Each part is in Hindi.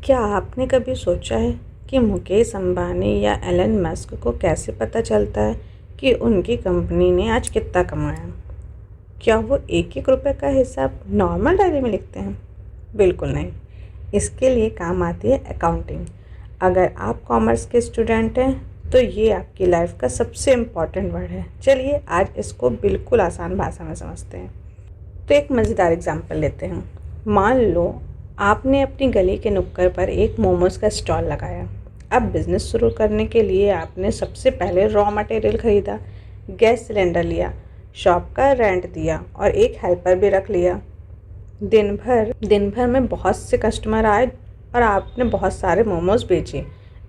क्या आपने कभी सोचा है कि मुकेश अंबानी या एलन मस्क को कैसे पता चलता है कि उनकी कंपनी ने आज कितना कमाया? क्या वो एक एक रुपये का हिसाब नॉर्मल डायरी में लिखते हैं? बिल्कुल नहीं। इसके लिए काम आती है अकाउंटिंग। अगर आप कॉमर्स के स्टूडेंट हैं तो ये आपकी लाइफ का सबसे इम्पॉर्टेंट वर्ड है। चलिए आज इसको बिल्कुल आसान भाषा में समझते हैं। तो एक मज़ेदार एग्जाम्पल लेते हैं। मान लो आपने अपनी गली के नुक्कड़ पर एक मोमोज़ का स्टॉल लगाया। अब बिज़नेस शुरू करने के लिए आपने सबसे पहले रॉ मटेरियल ख़रीदा, गैस सिलेंडर लिया, शॉप का रेंट दिया और एक हेल्पर भी रख लिया। दिन भर में बहुत से कस्टमर आए और आपने बहुत सारे मोमोज़ बेचे।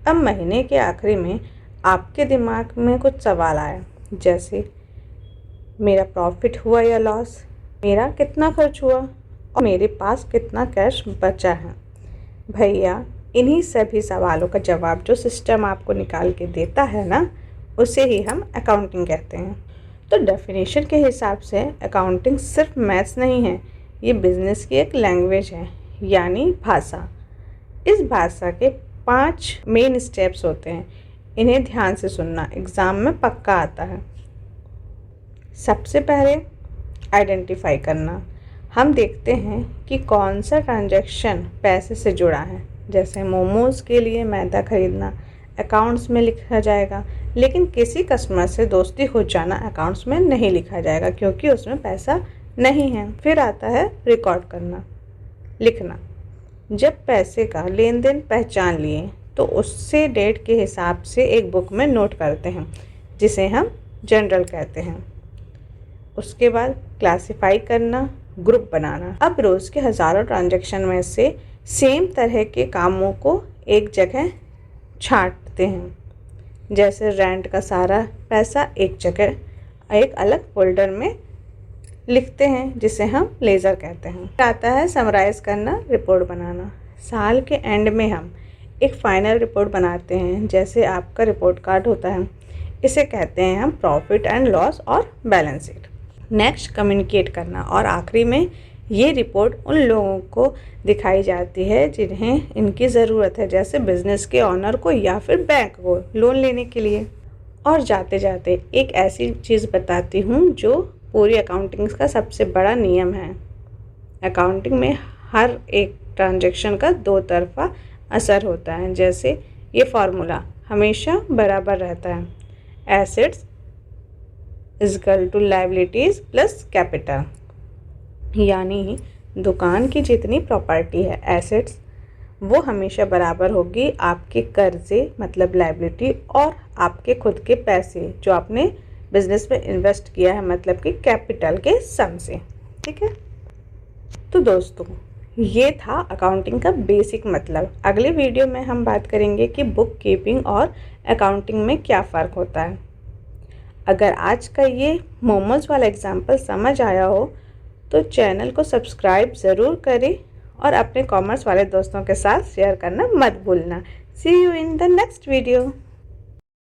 अब महीने के आखिरी में आपके दिमाग में कुछ सवाल आया, जैसे मेरा प्रॉफिट हुआ या लॉस, मेरा कितना खर्च हुआ और मेरे पास कितना कैश बचा है। भैया, इन्हीं सभी सवालों का जवाब जो सिस्टम आपको निकाल के देता है ना, उसे ही हम अकाउंटिंग कहते हैं। तो डेफिनेशन के हिसाब से अकाउंटिंग सिर्फ मैथ्स नहीं है, ये बिजनेस की एक लैंग्वेज है, यानी भाषा। इस भाषा के 5 मेन स्टेप्स होते हैं। इन्हें ध्यान से सुनना, एग्ज़ाम में पक्का आता है। सबसे पहले आइडेंटिफाई करना। हम देखते हैं कि कौन सा ट्रांजैक्शन पैसे से जुड़ा है। जैसे मोमोज़ के लिए मैदा खरीदना अकाउंट्स में लिखा जाएगा, लेकिन किसी कस्टमर से दोस्ती हो जाना अकाउंट्स में नहीं लिखा जाएगा क्योंकि उसमें पैसा नहीं है। फिर आता है रिकॉर्ड करना, लिखना। जब पैसे का लेन देन पहचान लिए तो उससे डेट के हिसाब से एक बुक में नोट करते हैं, जिसे हम जनरल कहते हैं। उसके बाद क्लासिफाई करना, ग्रुप बनाना। अब रोज़ के हज़ारों ट्रांजैक्शन में से सेम तरह के कामों को एक जगह छांटते हैं। जैसे रेंट का सारा पैसा एक जगह एक अलग फोल्डर में लिखते हैं, जिसे हम लेज़र कहते हैं। आता है समराइज करना, रिपोर्ट बनाना। साल के एंड में हम एक फाइनल रिपोर्ट बनाते हैं, जैसे आपका रिपोर्ट कार्ड होता है। इसे कहते हैं हम प्रॉफिट एंड लॉस और बैलेंस शीट। नेक्स्ट कम्युनिकेट करना, और आखिरी में ये रिपोर्ट उन लोगों को दिखाई जाती है जिन्हें इनकी ज़रूरत है, जैसे बिज़नेस के ऑनर को या फिर बैंक को लोन लेने के लिए। और जाते जाते एक ऐसी चीज़ बताती हूँ जो पूरी अकाउंटिंग का सबसे बड़ा नियम है। अकाउंटिंग में हर एक ट्रांजैक्शन का दो तरफा असर होता है। जैसे ये फार्मूला हमेशा बराबर रहता है, assets equal to liabilities plus capital. यानी दुकान की जितनी प्रॉपर्टी है एसेट्स, वो हमेशा बराबर होगी आपके कर्जे मतलब लायबिलिटी और आपके खुद के पैसे जो आपने बिजनेस में इन्वेस्ट किया है मतलब कि कैपिटल के सम से। ठीक है, तो दोस्तों ये था अकाउंटिंग का बेसिक मतलब। अगले वीडियो में हम बात करेंगे कि बुक कीपिंग और अकाउंटिंग में क्या फ़र्क होता है। अगर आज का ये मोमोज़ वाला एग्जाम्पल समझ आया हो तो चैनल को सब्सक्राइब ज़रूर करें और अपने कॉमर्स वाले दोस्तों के साथ शेयर करना मत भूलना। See you in the next video.